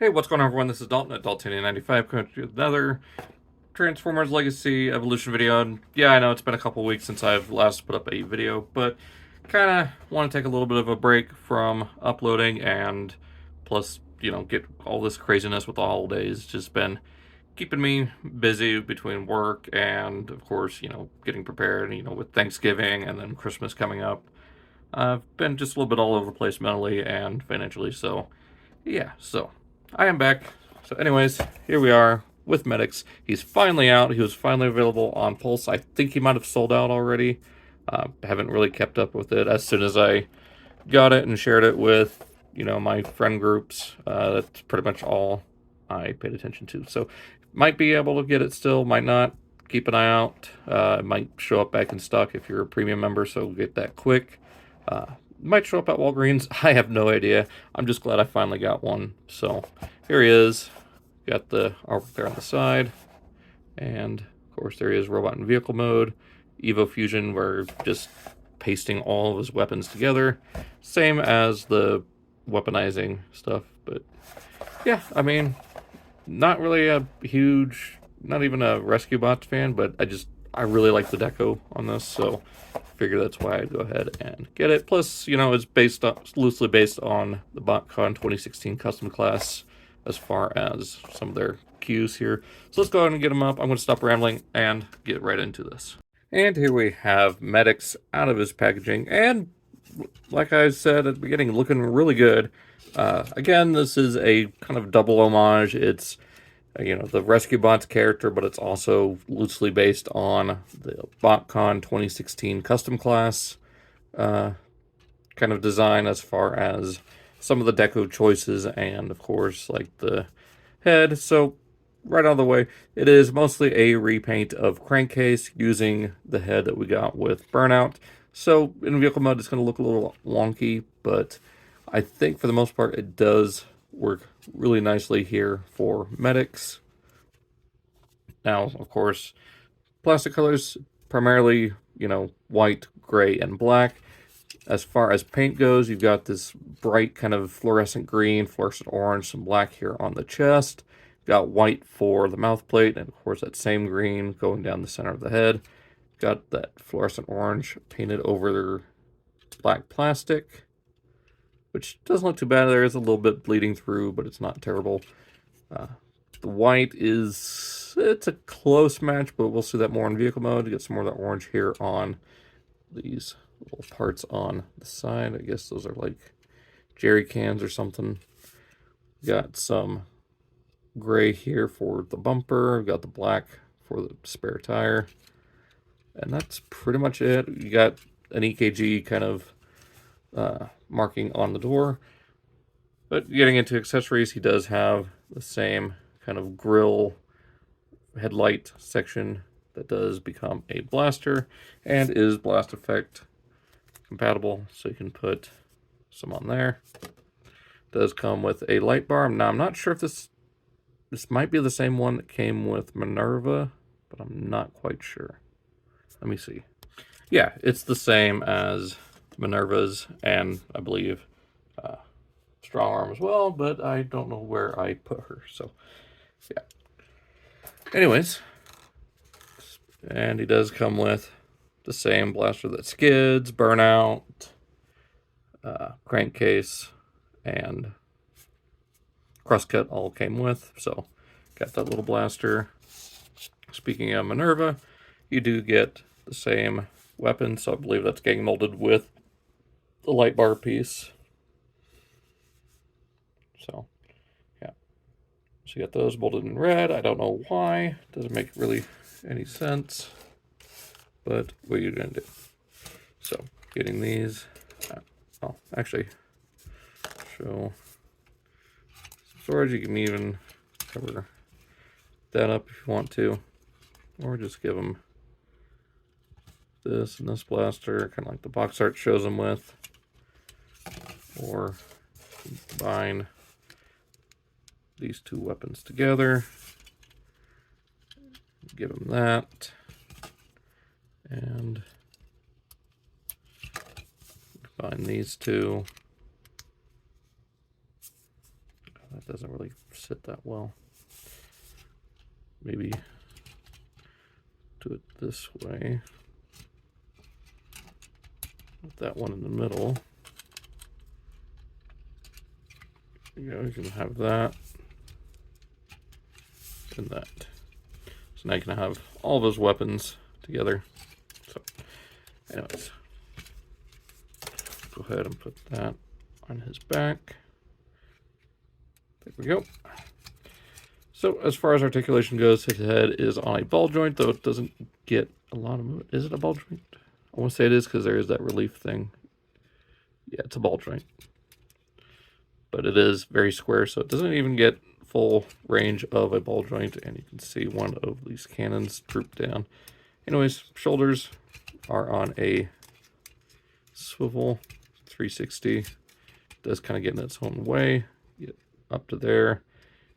Hey, what's going on, everyone? This is Dalton at Daltonian95 coming to another Transformers Legacy Evolution video. And yeah, I know it's been a couple weeks since I've last put up a video, but kind of want to take a little bit of a break from uploading and plus, get all this craziness with the holidays. Just been keeping me busy between work and, of course, getting prepared, with Thanksgiving and then Christmas coming up. I've been just a little bit all over the place mentally and financially, so yeah, so I am back. So anyways, here we are with Medix. He's finally out. He was finally available on Pulse. I think he might have sold out already. Haven't really kept up with it. As soon as I got it and shared it with, my friend groups, that's pretty much all I paid attention to. So might be able to get it still, might not. Keep an eye out. It might show up back in stock if you're a premium member, so get that quick. Uh, might show up at Walgreens. I have no idea. I'm just glad I finally got one. So here he is. Got the artwork there on the side. And of course there he is, robot and vehicle mode. Evo Fusion, we're just pasting all of his weapons together. Same as the weaponizing stuff. But yeah, I mean, not really a huge, not even a Rescue Bots fan, but I really like the deco on this, so I figure that's why I'd go ahead and get it. Plus, it's loosely based on the BotCon 2016 custom class as far as some of their cues here. So let's go ahead and get them up. I'm going to stop rambling and get right into this. And here we have Medix out of his packaging, and like I said at the beginning, looking really good. Again, this is a kind of double homage. It's the Rescue Bots character, but it's also loosely based on the BotCon 2016 custom class kind of design as far as some of the deco choices and, of course, like the head. So right out of the way, it is mostly a repaint of Crankcase using the head that we got with Burnout. So in vehicle mode, it's going to look a little wonky, but I think for the most part, it does work really nicely here for Medix. Now, of course, plastic colors, primarily, white, gray, and black. As far as paint goes, you've got this bright kind of fluorescent green, fluorescent orange, some black here on the chest. Got white for the mouth plate, and of course that same green going down the center of the head. Got that fluorescent orange painted over their black plastic, which doesn't look too bad. There is a little bit bleeding through, but it's not terrible. The white it's a close match, but we'll see that more in vehicle mode. Get some more of that orange here on these little parts on the side. I guess those are like jerry cans or something. Got some gray here for the bumper. Got the black for the spare tire. And that's pretty much it. You got an EKG kind of marking on the door. But getting into accessories, he does have the same kind of grill headlight section that does become a blaster and is blast effect compatible, so you can put some on there. Does come with a light bar. Now I'm not sure if this might be the same one that came with Minerva, but I'm not quite sure. Let me see. Yeah, it's the same as Minerva's, and I believe Strong Arm as well, but I don't know where I put her, so yeah. Anyways, and he does come with the same blaster that skids, Burnout, Crankcase, and Crosscut all came with, so got that little blaster. Speaking of Minerva, you do get the same weapon, so I believe that's getting molded with the light bar piece. So, yeah. So you got those molded in red. I don't know why. Doesn't make really any sense. But what are you going to do? So, getting these. Oh, actually, show storage. You can even cover that up if you want to. Or just give them this and this blaster, kind of like the box art shows them with. Or combine these two weapons together. Give them that. And combine these two. doesn't really sit that well. Maybe do it this way. With that one in the middle. You know, you can have that and that. So now you can have all those weapons together. So, anyways, go ahead and put that on his back. There we go. So as far as articulation goes, his head is on a ball joint, though it doesn't get a lot of movement. Is it a ball joint? I want to say it is because there is that relief thing. Yeah, it's a ball joint. But it is very square, so it doesn't even get full range of a ball joint, and you can see one of these cannons droop down. Anyways, shoulders are on a swivel 360. It does kind of get in its own way. Get up to there.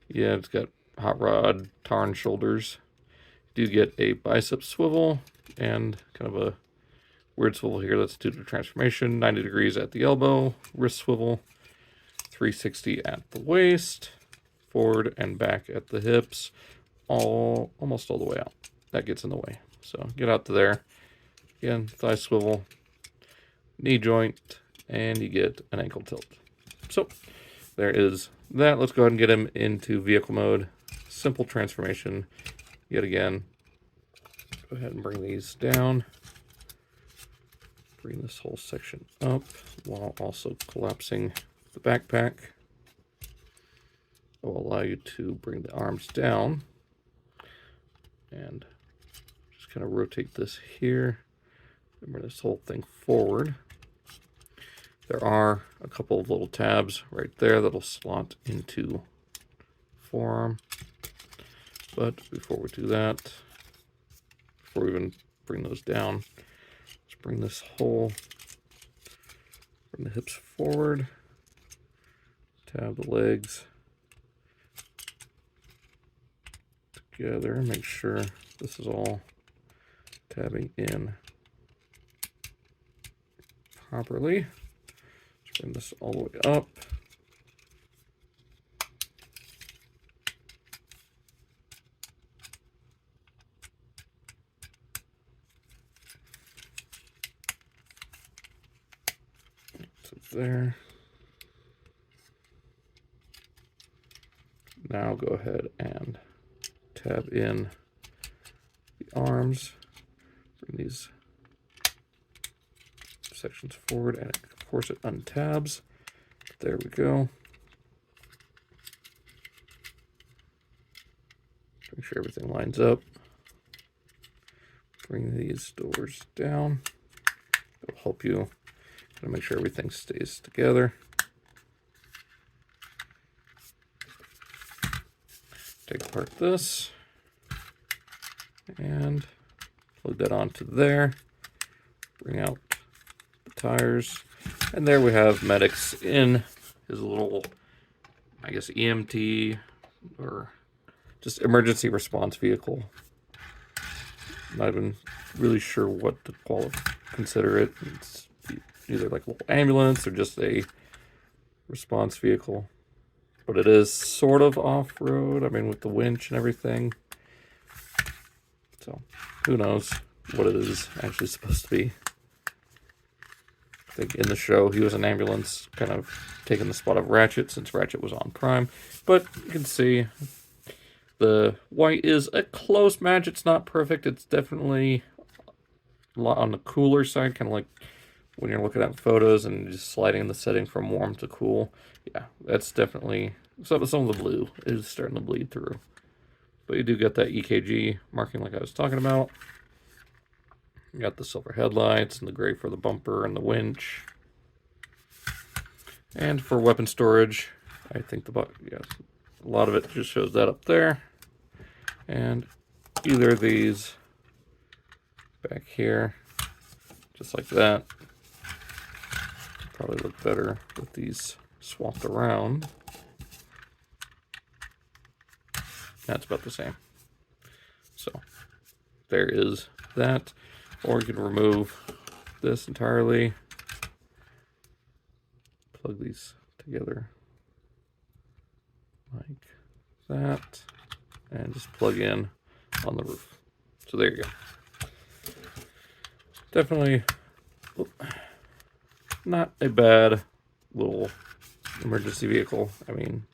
Yeah, it's got hot rod tarn shoulders. You do get a bicep swivel and kind of a weird swivel here. That's due to transformation. 90 degrees at the elbow. Wrist swivel. 360 at the waist. Forward and back at the hips. Almost all the way out. That gets in the way. So get out to there. Again, thigh swivel. Knee joint. And you get an ankle tilt. So there is that. Let's go ahead and get him into vehicle mode. Simple transformation. Yet again. Go ahead and bring these down. Bring this whole section up while also collapsing the backpack. It will allow you to bring the arms down and just kind of rotate this here and bring this whole thing forward. There are a couple of little tabs right there that'll slot into forearm. But before we do that, before we even bring those down, let's bring this whole, bring the hips forward, tab the legs together, make sure this is all tabbing in properly. Let's bring this all the way up. There. Now go ahead and tab in the arms. Bring these sections forward, and of course it untabs. There we go. Make sure everything lines up. Bring these doors down. It'll help you kind of make sure everything stays together. Take apart this and plug that onto there. Bring out the tires, and there we have Medix in his little, I guess, EMT or just emergency response vehicle. Not even really sure what to consider it. It's either like a little ambulance or just a response vehicle. But it is sort of off-road, I mean, with the winch and everything. So, who knows what it is actually supposed to be. I think in the show, he was an ambulance, kind of taking the spot of Ratchet, since Ratchet was on Prime. But you can see the white is a close match. It's not perfect. It's definitely a lot on the cooler side, kind of like when you're looking at photos and just sliding the setting from warm to cool. Yeah, that's definitely, some of the blue is starting to bleed through. But you do get that EKG marking like I was talking about. You got the silver headlights and the gray for the bumper and the winch. And for weapon storage, I think a lot of it just shows that up there. And either of these back here, just like that. Probably look better with these swapped around. That's about the same. So there is that. Or you can remove this entirely. Plug these together like that, and just plug in on the roof. So there you go. Definitely not a bad little emergency vehicle. I mean,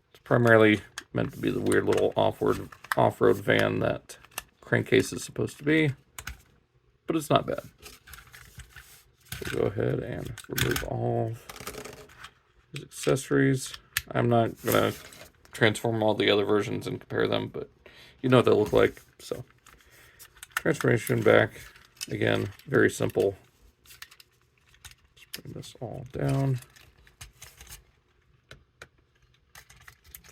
it's primarily meant to be the weird little off-road van that crankcase is supposed to be, but it's not bad. So go ahead and remove all these accessories. I'm not gonna transform all the other versions and compare them, but you know what they look like. So transformation back, again, very simple. Let's bring this all down.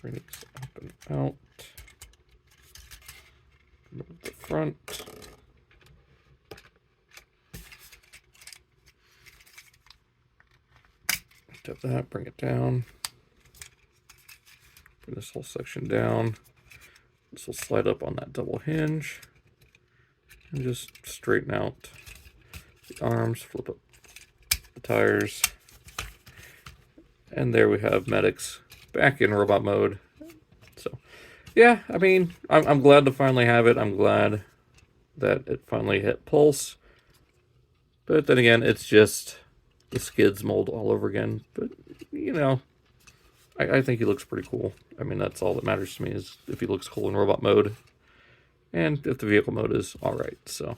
Bring this up and out. Move the front. Tap that, bring it down. Bring this whole section down. This will slide up on that double hinge. And just straighten out the arms, flip up the tires. And there we have Medix back in robot mode. So, yeah, I mean, I'm glad to finally have it. I'm glad that it finally hit pulse. But then again, it's just the skids mold all over again. But, you know, I think he looks pretty cool. I mean, that's all that matters to me, is if he looks cool in robot mode. And if the vehicle mode is alright. So,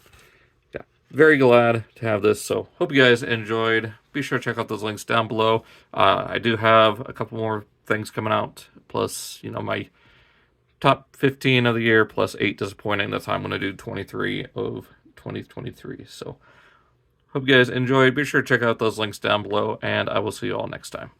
yeah, very glad to have this. So, hope you guys enjoyed. Be sure to check out those links down below. I do have a couple more things coming out. Plus, you know, my top 15 of the year, plus 8 disappointing. That's how I'm going to do 23 of 2023. So, hope you guys enjoyed. Be sure to check out those links down below. And I will see you all next time.